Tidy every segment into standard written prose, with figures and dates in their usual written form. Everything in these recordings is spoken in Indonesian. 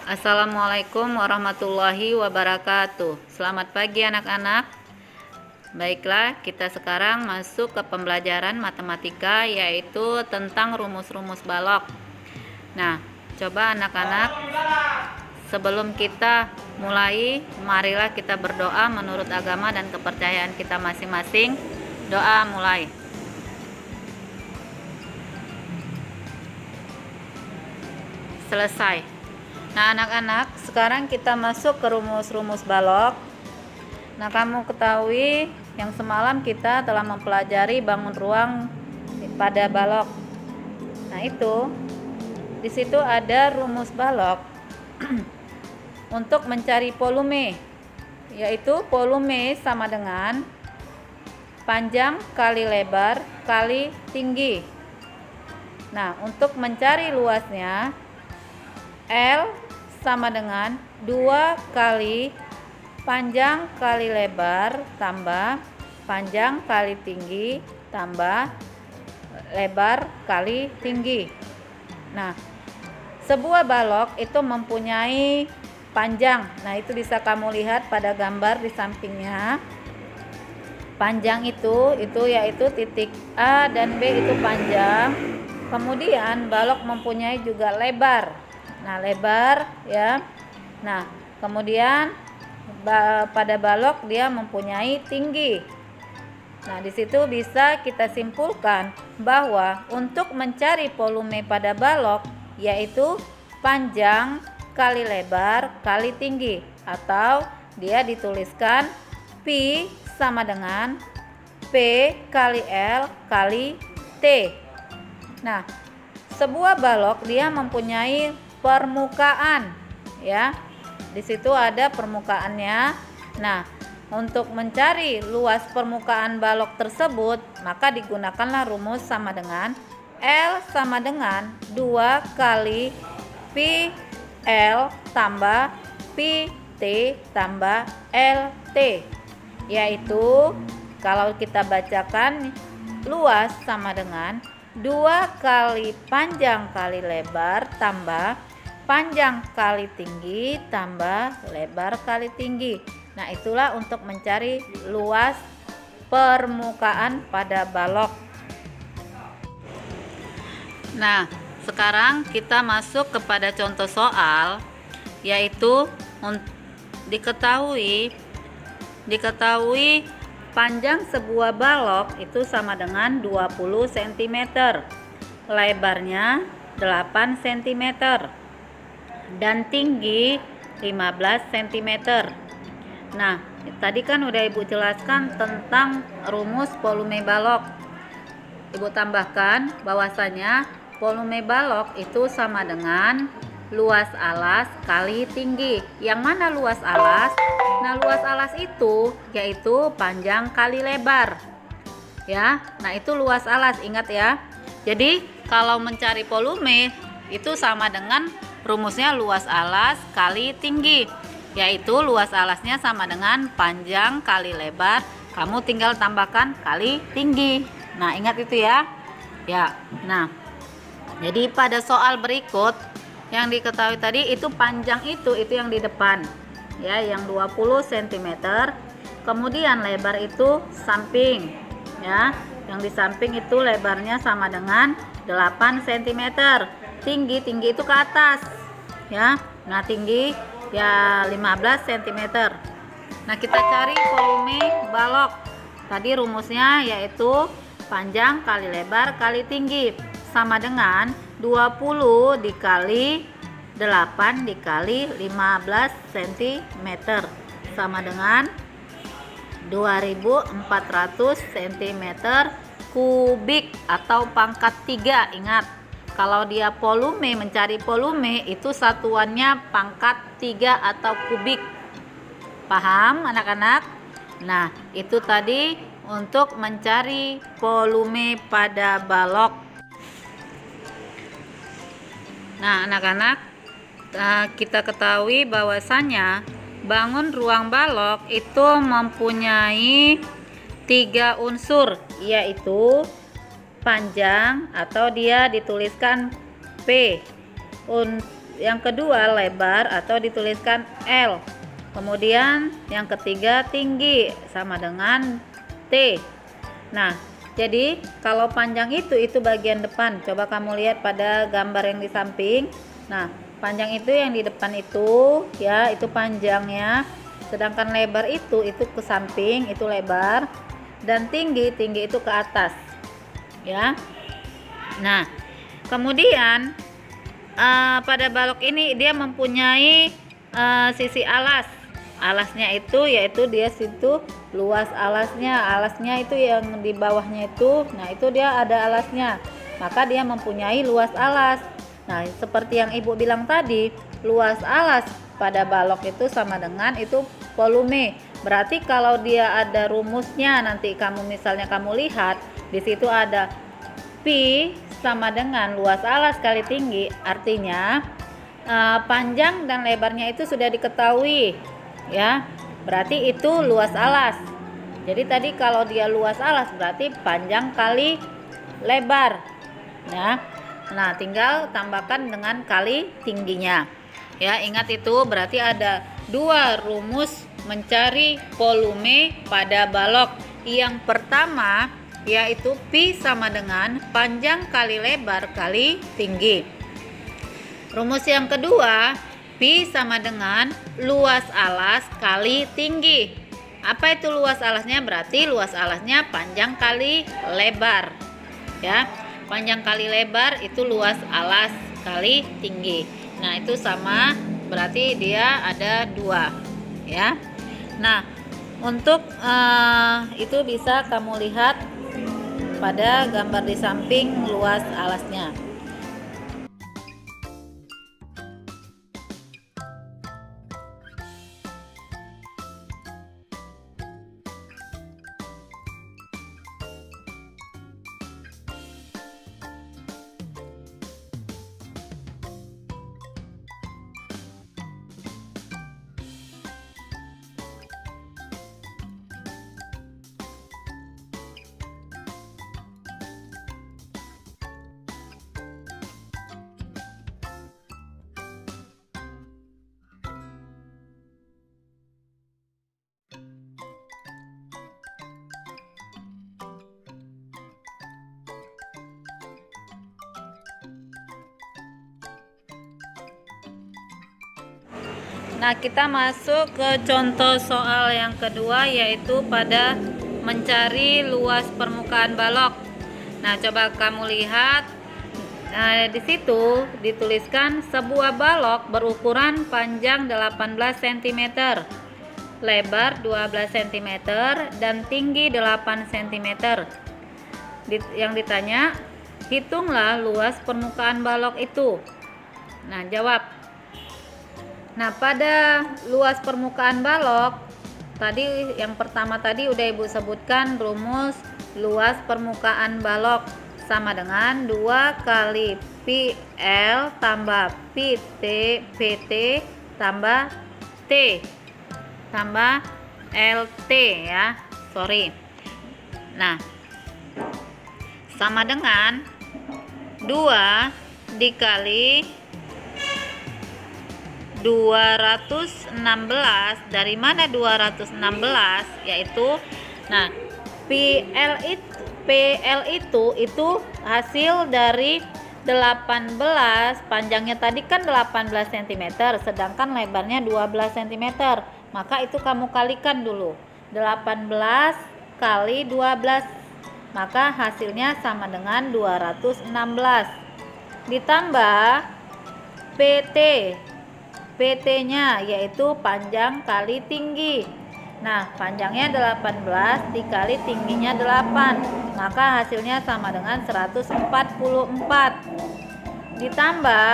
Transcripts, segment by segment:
Assalamualaikum warahmatullahi wabarakatuh. Selamat pagi anak-anak. Baiklah, kita sekarang masuk ke pembelajaran matematika, yaitu tentang rumus-rumus balok. Nah, coba anak-anak, sebelum kita mulai, marilah kita berdoa menurut agama dan kepercayaan kita masing-masing. Doa mulai. Selesai. Nah anak-anak, sekarang kita masuk ke rumus-rumus balok. Nah, kamu ketahui yang semalam kita telah mempelajari bangun ruang pada balok. Nah, itu di situ ada rumus balok untuk mencari volume, yaitu volume sama dengan panjang kali lebar kali tinggi. Nah, untuk mencari luasnya, L sama dengan 2 kali panjang kali lebar tambah panjang kali tinggi tambah lebar kali tinggi. Nah, sebuah balok itu mempunyai panjang. Nah, itu bisa kamu lihat pada gambar di sampingnya. Panjang itu yaitu titik A dan B itu panjang. Kemudian balok mempunyai juga lebar. Nah, lebar ya. Nah, kemudian pada balok dia mempunyai tinggi. Nah, di situ bisa kita simpulkan bahwa untuk mencari volume pada balok yaitu panjang kali lebar kali tinggi, atau dia dituliskan P sama dengan P kali L kali T. Nah, sebuah balok dia mempunyai permukaan ya. Di situ ada permukaannya. Nah, untuk mencari luas permukaan balok tersebut, maka digunakanlah rumus sama dengan L sama dengan 2 kali P L tambah P T tambah LT, yaitu kalau kita bacakan luas sama dengan 2 kali panjang kali lebar tambah panjang kali tinggi tambah lebar kali tinggi. Nah, itulah untuk mencari luas permukaan pada balok. Nah, sekarang kita masuk kepada contoh soal, yaitu diketahui panjang sebuah balok itu sama dengan 20 cm, lebarnya 8 cm, dan tinggi 15 cm. Nah, tadi kan udah Ibu jelaskan tentang rumus volume balok. Ibu tambahkan bahwasanya volume balok itu sama dengan luas alas kali tinggi. Yang mana luas alas? Nah, luas alas itu yaitu panjang kali lebar. Ya. Nah, itu luas alas, ingat ya. Jadi, kalau mencari volume itu sama dengan rumusnya luas alas kali tinggi, yaitu luas alasnya sama dengan panjang kali lebar, kamu tinggal tambahkan kali tinggi. Nah, ingat itu ya. Ya. Nah, jadi pada soal berikut yang diketahui tadi itu panjang itu yang di depan. Ya, yang 20 cm. Kemudian lebar itu samping. Ya, yang di samping itu lebarnya sama dengan 8 cm. Tinggi itu ke atas. Ya. Nah, tinggi ya 15 cm. Nah, kita cari volume balok. Tadi rumusnya yaitu panjang kali lebar kali tinggi sama dengan 20 dikali 8 dikali 15 cm sama dengan 2400 cm kubik atau pangkat 3. Ingat, kalau dia volume, mencari volume itu satuannya pangkat 3 atau kubik. Paham anak-anak? Nah, itu tadi untuk mencari volume pada balok. Nah, anak-anak, kita ketahui bahwasanya bangun ruang balok itu mempunyai 3 unsur, yaitu panjang atau dia dituliskan P. yang kedua lebar atau dituliskan L. Kemudian yang ketiga tinggi sama dengan T. Nah, jadi kalau panjang itu bagian depan. Coba kamu lihat pada gambar yang di samping. Nah, panjang itu yang di depan itu ya, itu panjangnya. Sedangkan lebar itu ke samping, itu lebar. Dan tinggi itu ke atas. Ya. Nah, kemudian pada balok ini dia mempunyai sisi alasnya itu, yaitu dia situ luas alasnya itu yang di bawahnya itu. Nah, itu dia ada alasnya, maka dia mempunyai luas alas. Nah, seperti yang ibu bilang tadi, luas alas pada balok itu sama dengan itu volume. Berarti kalau dia ada rumusnya, nanti misalnya kamu lihat di situ ada Pi sama dengan luas alas kali tinggi, artinya panjang dan lebarnya itu sudah diketahui ya, berarti itu luas alas. Jadi tadi kalau dia luas alas berarti panjang kali lebar ya. Nah, tinggal tambahkan dengan kali tingginya ya. Ingat itu berarti ada dua rumus mencari volume pada balok. Yang pertama yaitu Pi sama dengan panjang kali lebar kali tinggi. Rumus yang kedua, Pi sama dengan luas alas kali tinggi. Apa itu luas alasnya? Berarti luas alasnya panjang kali lebar. Ya, panjang kali lebar itu luas alas kali tinggi. Nah, itu sama, berarti dia ada dua. Ya. Nah, untuk itu bisa kamu lihat pada gambar di samping luas alasnya. Nah, kita masuk ke contoh soal yang kedua, yaitu pada mencari luas permukaan balok. Nah, coba kamu lihat, di situ dituliskan sebuah balok berukuran panjang 18 cm, lebar 12 cm, dan tinggi 8 cm. Yang ditanya, hitunglah luas permukaan balok itu. Nah, jawab. Nah, pada luas permukaan balok tadi yang pertama tadi udah Ibu sebutkan rumus luas permukaan balok sama dengan 2 kali PL tambah PT tambah T tambah LT ya. Sorry. Nah, sama dengan 2 dikali 216. Dari mana 216? Yaitu nah, PL itu hasil dari 18, panjangnya tadi kan 18 cm, sedangkan lebarnya 12 cm. Maka itu kamu kalikan dulu. 18 kali 12. Maka hasilnya sama dengan 216. Ditambah PT-nya yaitu panjang kali tinggi. Nah, panjangnya 18 dikali tingginya 8, maka hasilnya sama dengan 144. Ditambah,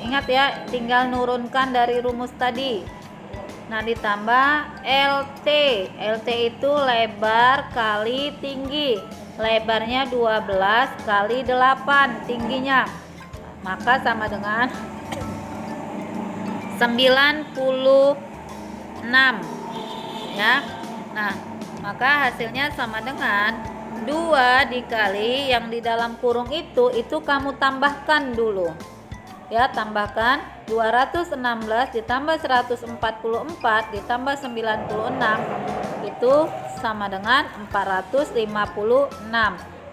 ingat ya, tinggal nurunkan dari rumus tadi. Nah, ditambah LT itu lebar kali tinggi. Lebarnya 12 kali 8 tingginya, maka sama dengan 96 ya. Nah, maka hasilnya sama dengan 2 dikali yang di dalam kurung itu kamu tambahkan dulu Ya, tambahkan 216 ditambah 144 ditambah 96 itu sama dengan 456.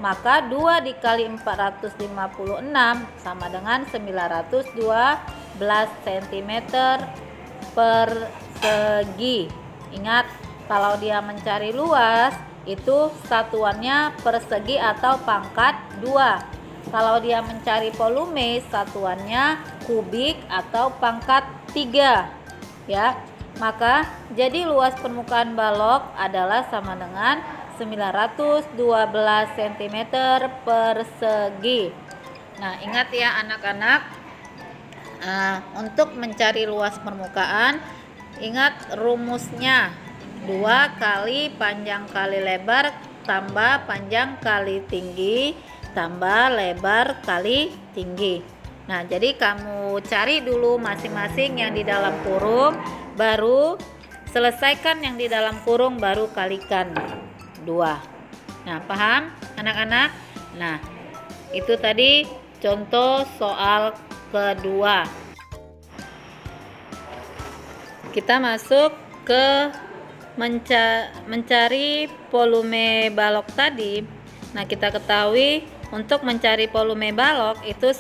Maka 2 dikali 456 sama dengan 912 cm persegi. Ingat, kalau dia mencari luas itu satuannya persegi atau pangkat 2. Kalau dia mencari volume, satuannya kubik atau pangkat 3. Ya. Maka jadi luas permukaan balok adalah sama dengan 912 cm persegi. Nah, ingat ya anak-anak, untuk mencari luas permukaan, ingat rumusnya. 2 kali panjang kali lebar tambah panjang kali tinggi tambah lebar kali tinggi. Nah, jadi kamu cari dulu masing-masing yang di dalam kurung, baru selesaikan yang di dalam kurung, baru kalikan 2. Nah, paham anak-anak? Nah, itu tadi contoh soal kedua. Kita masuk ke mencari volume balok tadi. Nah, kita ketahui untuk mencari volume balok itu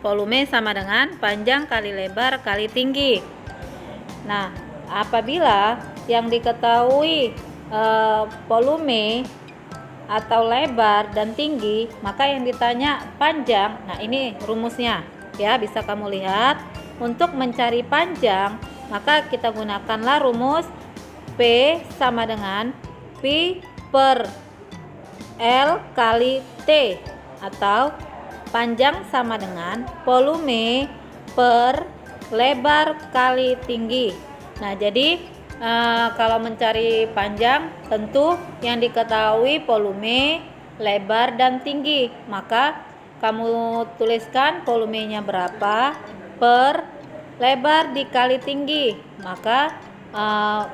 volume sama dengan panjang kali lebar kali tinggi. Nah, apabila yang diketahui volume atau lebar dan tinggi, maka yang ditanya panjang. Nah, ini rumusnya ya, bisa kamu lihat. Untuk mencari panjang, maka kita gunakanlah rumus P sama dengan Pi per L kali T, atau panjang sama dengan volume per lebar kali tinggi. Nah, jadi kalau mencari panjang tentu yang diketahui volume, lebar, dan tinggi. Maka kamu tuliskan volumenya berapa per lebar dikali tinggi. Maka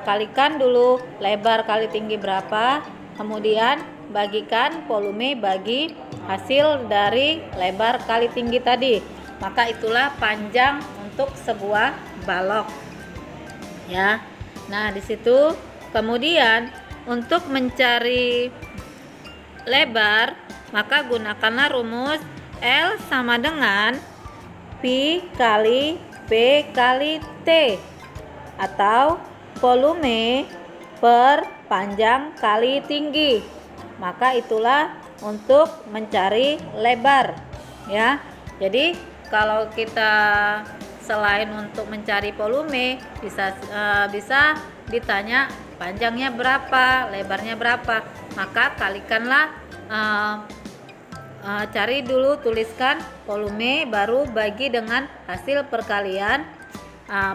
kalikan dulu lebar kali tinggi berapa, kemudian bagikan volume bagi hasil dari lebar kali tinggi tadi. Maka itulah panjang untuk sebuah balok. Ya. Nah, di situ kemudian untuk mencari lebar, maka gunakanlah rumus L sama dengan Pi kali P kali T, atau volume per panjang kali tinggi. Maka itulah untuk mencari lebar ya. Jadi kalau kita selain untuk mencari volume bisa ditanya panjangnya berapa, lebarnya berapa, maka kalikanlah, cari dulu, tuliskan volume, baru bagi dengan hasil perkalian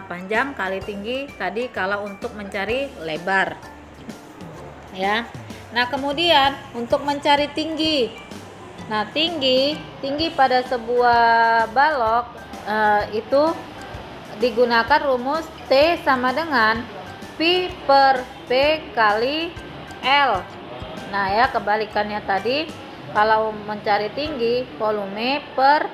panjang kali tinggi tadi kalau untuk mencari lebar ya. Nah, kemudian untuk mencari tinggi. Nah, tinggi pada sebuah balok itu digunakan rumus T sama dengan Pi per P kali L. Nah, ya, kebalikannya tadi, kalau mencari tinggi volume per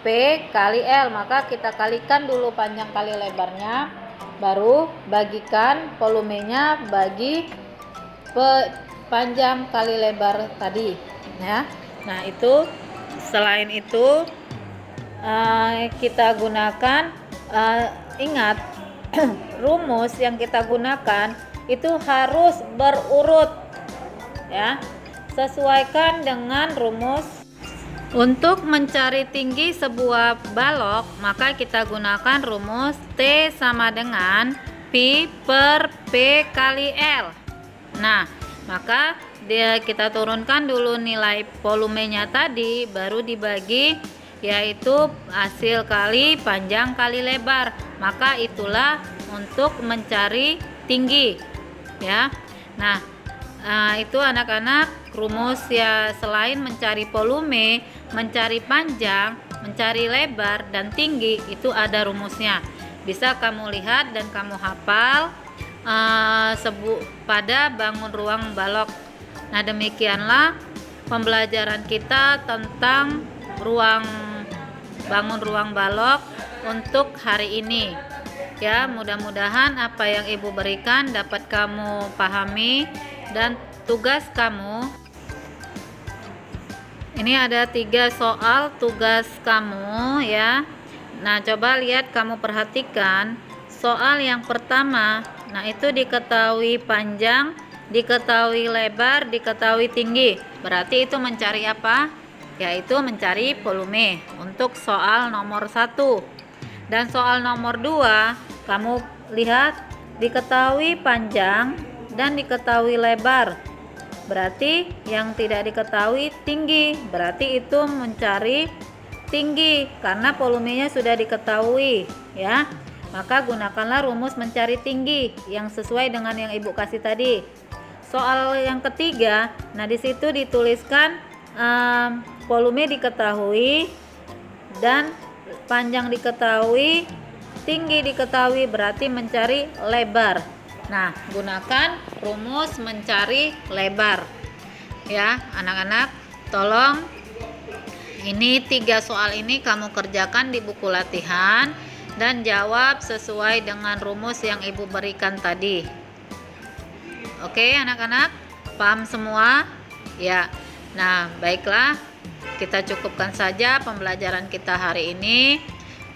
P kali L, maka kita kalikan dulu panjang kali lebarnya, baru bagikan volumenya bagi panjang kali lebar tadi ya. Nah, itu selain itu kita gunakan, ingat rumus yang kita gunakan itu harus berurut ya, sesuaikan dengan rumus. Untuk mencari tinggi sebuah balok, maka kita gunakan rumus T sama dengan Pi per P kali L. Nah, maka kita turunkan dulu nilai volumenya tadi, baru dibagi, yaitu hasil kali panjang kali lebar. Maka itulah untuk mencari tinggi ya. Nah, itu anak-anak rumus ya. Selain mencari volume, mencari panjang, mencari lebar, dan tinggi, itu ada rumusnya. Bisa kamu lihat dan kamu hafal pada bangun ruang balok. Nah, demikianlah pembelajaran kita tentang ruang bangun ruang balok untuk hari ini. Ya, mudah-mudahan apa yang Ibu berikan dapat kamu pahami, dan tugas kamu ini ada 3 soal tugas kamu ya. Nah, coba lihat, kamu perhatikan soal yang pertama. Nah, itu diketahui panjang, diketahui lebar, diketahui tinggi. Berarti itu mencari apa? Yaitu mencari volume untuk soal nomor 1. Dan soal nomor 2, kamu lihat diketahui panjang dan diketahui lebar. Berarti yang tidak diketahui tinggi. Berarti itu mencari tinggi karena volumenya sudah diketahui ya. Maka gunakanlah rumus mencari tinggi yang sesuai dengan yang Ibu kasih tadi. Soal yang ketiga, nah di situ dituliskan volume diketahui dan panjang diketahui, tinggi diketahui, berarti mencari lebar. Nah, gunakan rumus mencari lebar ya anak-anak. Tolong ini 3 soal ini kamu kerjakan di buku latihan dan jawab sesuai dengan rumus yang Ibu berikan tadi. Oke anak-anak, paham semua ya? Nah, baiklah, kita cukupkan saja pembelajaran kita hari ini.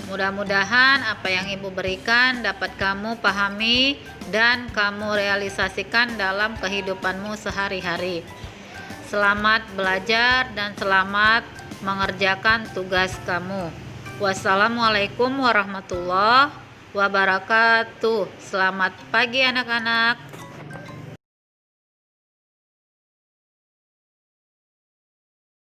Mudah-mudahan apa yang Ibu berikan dapat kamu pahami dan kamu realisasikan dalam kehidupanmu sehari-hari. Selamat belajar dan selamat mengerjakan tugas kamu. Wassalamualaikum warahmatullahi wabarakatuh. Selamat pagi anak-anak.